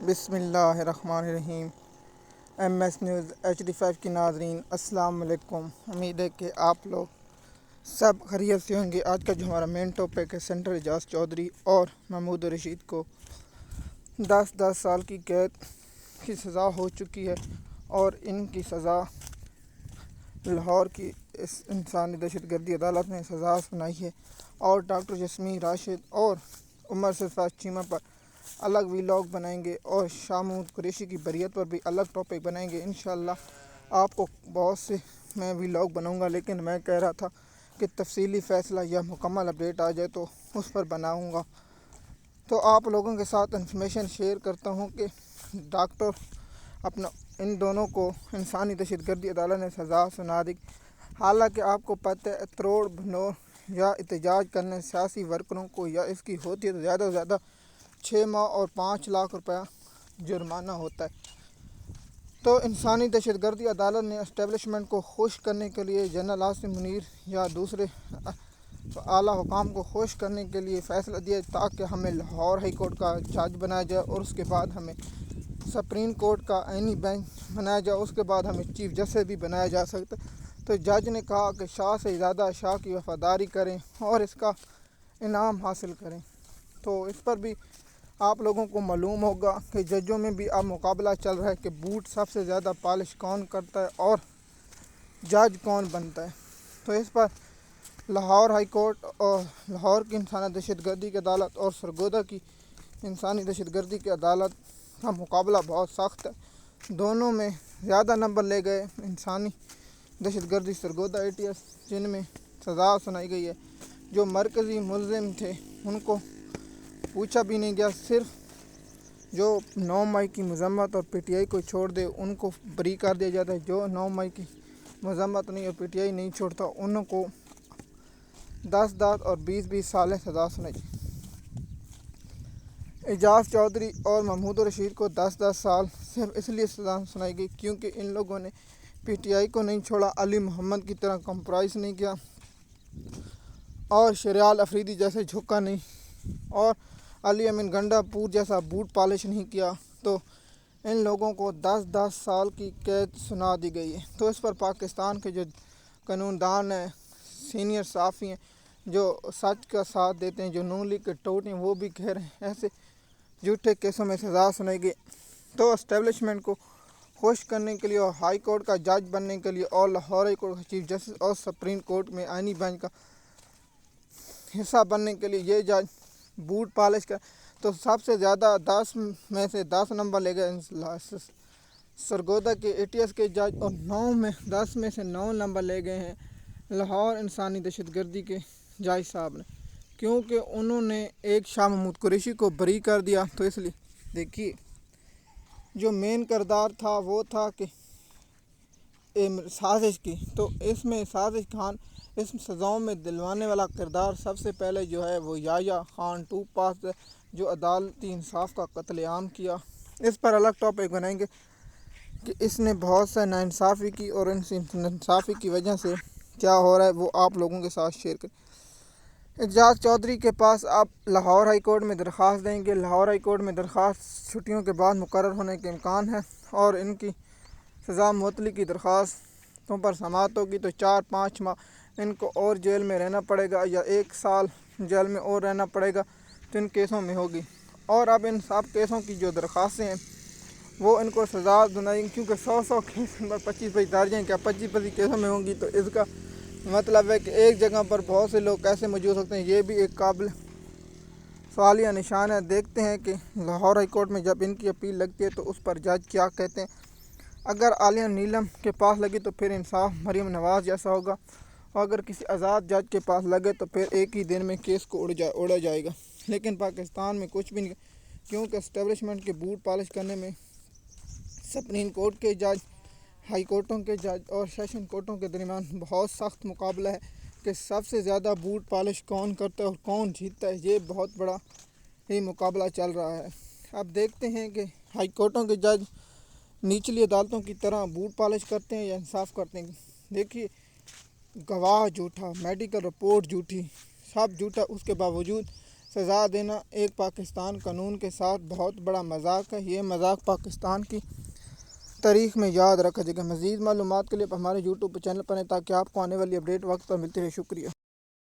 بسم اللہ الرحمن الرحیم۔ ایم ایس نیوز HD5 کی ناظرین السلام علیکم۔ امید ہے کہ آپ لوگ سب خیریت سے ہوں گے۔ آج کا جو ہمارا مین ٹاپک ہے، سینٹر اعجاز چودھری اور محمود رشید کو 10 سال کی قید کی سزا ہو چکی ہے اور ان کی سزا لاہور کی انسانی دہشت گردی عدالت نے سزا سنائی ہے، اور ڈاکٹر جسمین راشد اور عمر سرفراز چیمہ پر الگ ویلاگ بنائیں گے، اور شاہ محمود قریشی کی بریت پر بھی الگ ٹاپک بنائیں گے۔ انشاءاللہ آپ کو بہت سے میں ویلاگ بناؤں گا، لیکن میں کہہ رہا تھا کہ تفصیلی فیصلہ یا مکمل اپڈیٹ آ جائے تو اس پر بناؤں گا۔ تو آپ لوگوں کے ساتھ انفارمیشن شیئر کرتا ہوں کہ ڈاکٹر ان دونوں کو انسانی دہشت گردی عدالت نے سزا سنا دی۔ حالانکہ آپ کو پتہ ہے، تروڑ بھنور یا احتجاج کرنے سیاسی ورکروں کو یا اس کی ہوتی ہے تو زیادہ سے زیادہ 6 ماہ اور 5 لاکھ روپیہ جرمانہ ہوتا ہے۔ تو انسانی دہشت گردی عدالت نے اسٹیبلشمنٹ کو خوش کرنے کے لیے جنرل عاصم منیر یا دوسرے اعلیٰ حکام کو خوش کرنے کے لیے فیصلہ دیا، تاکہ ہمیں لاہور ہائی کورٹ کا جج بنایا جائے، اور اس کے بعد ہمیں سپریم کورٹ کا آئینی بینچ بنایا جائے، اس کے بعد ہمیں چیف جسٹس بھی بنایا جا سکتا ہے۔ تو جج نے کہا کہ شاہ سے زیادہ شاہ کی وفاداری کریں اور اس کا انعام حاصل کریں۔ تو اس پر بھی آپ لوگوں کو معلوم ہوگا کہ ججوں میں بھی اب مقابلہ چل رہا ہے کہ بوٹ سب سے زیادہ پالش کون کرتا ہے اور جج کون بنتا ہے۔ تو اس پر لاہور ہائی کورٹ اور لاہور کی انسانی دہشت گردی کی عدالت اور سرگودا کی انسانی دہشت گردی کی عدالت کا مقابلہ بہت سخت ہے۔ دونوں میں زیادہ نمبر لے گئے انسانی دہشت گردی سرگودا ATS، جن میں سزا سنائی گئی ہے۔ جو مرکزی ملزم تھے ان کو پوچھا بھی نہیں گیا، صرف جو 9 مئی کی مذمت اور PTI کو چھوڑ دے ان کو بری کر دیا جاتا ہے۔ جو 9 مئی کی مذمت نہیں اور PTI نہیں چھوڑتا ان کو 10 اور 20 سال سزا سنائی۔ اعجاز چودھری اور محمود رشید کو 10 سال صرف اس لیے سزا سنائی گئی کیونکہ ان لوگوں نے PTI کو نہیں چھوڑا، علی محمد کی طرح کمپرائز نہیں کیا، اور شریال افریدی جیسے جھکا نہیں، اور علی امین گنڈا پور جیسا بوٹ پالش نہیں کیا۔ تو ان لوگوں کو 10 سال کی قید سنا دی گئی ہے۔ تو اس پر پاکستان کے جو قانون دان ہیں، سینئر صحافی ہیں، جو سچ کا ساتھ دیتے ہیں، جو نون لیگ کے ٹوٹ ہیں، وہ بھی کہہ رہے ہیں ایسے جھوٹے کیسوں میں سزا سنائی گئی۔ تو اسٹیبلشمنٹ کو خوش کرنے کے لیے اور ہائی کورٹ کا جج بننے کے لیے اور لاہور ہائی کورٹ کا چیف جسٹس اور سپریم کورٹ میں آئینی بینچ کا حصہ بننے کے لیے یہ جج بوٹ پالش کا، تو سب سے زیادہ 10 میں سے 10 نمبر لے گئے سرگودا کے ATS کے جج، اور 10 میں سے 9 نمبر لے گئے ہیں لاہور انسانی دہشت گردی کے جج صاحب نے، کیونکہ انہوں نے ایک شاہ محمود قریشی کو بری کر دیا۔ تو اس لیے دیکھیے، جو مین کردار تھا وہ تھا کہ سازش کی، تو اس میں سازش خان اس سزاؤں میں دلوانے والا کردار سب سے پہلے جو ہے وہ یحییٰ خان ٹو پاس، جو عدالتی انصاف کا قتل عام کیا۔ اس پر الگ ٹاپک بنائیں گے کہ اس نے بہت سا ناانصافی کی، اور ان ناانصافی کی وجہ سے کیا ہو رہا ہے وہ آپ لوگوں کے ساتھ شیئر کریں۔ اعجاز چودھری کے پاس اب لاہور ہائی کورٹ میں درخواست دیں گے۔ لاہور ہائی کورٹ میں درخواست چھٹیوں کے بعد مقرر ہونے کے امکان ہے، اور ان کی سزا معطلی کی درخواستوں پر سماعت ہوگی تو 4-5 ماہ ان کو اور جیل میں رہنا پڑے گا، یا 1 سال جیل میں اور رہنا پڑے گا، تو ان کیسوں میں ہوگی۔ اور اب ان سب کیسوں کی جو درخواستیں ہیں وہ ان کو سزا دنائیں، کیونکہ 100 کیسوں پر 25 درج ہیں، کیا 25 کیسوں میں ہوں گی؟ تو اس کا مطلب ہے کہ ایک جگہ پر بہت سے لوگ کیسے موجود ہوتے ہیں، یہ بھی ایک قابل سوالیہ نشان ہے۔ دیکھتے ہیں کہ لاہور ہائی کورٹ میں جب ان کی اپیل لگتی ہے تو اس پر جج کیا کہتے ہیں۔ اگر عالیہ نیلم کے پاس لگی تو پھر انصاف مریم نواز جیسا ہوگا، اور اگر کسی آزاد جج کے پاس لگے تو پھر ایک ہی دن میں کیس کو اڑا جائے گا۔ لیکن پاکستان میں کچھ بھی نہیں، کیونکہ اسٹیبلشمنٹ کے بوٹ پالش کرنے میں سپریم کورٹ کے جج، ہائی کورٹوں کے جج اور سیشن کورٹوں کے درمیان بہت سخت مقابلہ ہے کہ سب سے زیادہ بوٹ پالش کون کرتا ہے اور کون جیتتا ہے۔ یہ بہت بڑا ہی مقابلہ چل رہا ہے۔ اب دیکھتے ہیں کہ ہائی کورٹوں کے جج نچلی عدالتوں کی طرح بوٹ پالش کرتے ہیں یا انصاف کرتے ہیں۔ دیکھیے، گواہ جھوٹا، میڈیکل رپورٹ جھوٹی، سب جھوٹا، اس کے باوجود سزا دینا ایک پاکستان قانون کے ساتھ بہت بڑا مذاق ہے۔ یہ مذاق پاکستان کی تاریخ میں یاد رکھا جائے گا۔ مزید معلومات کے لیے ہمارے یوٹیوب چینل پر ہیں تاکہ آپ کو آنے والی اپڈیٹ وقت پر ملتی رہے۔ شکریہ۔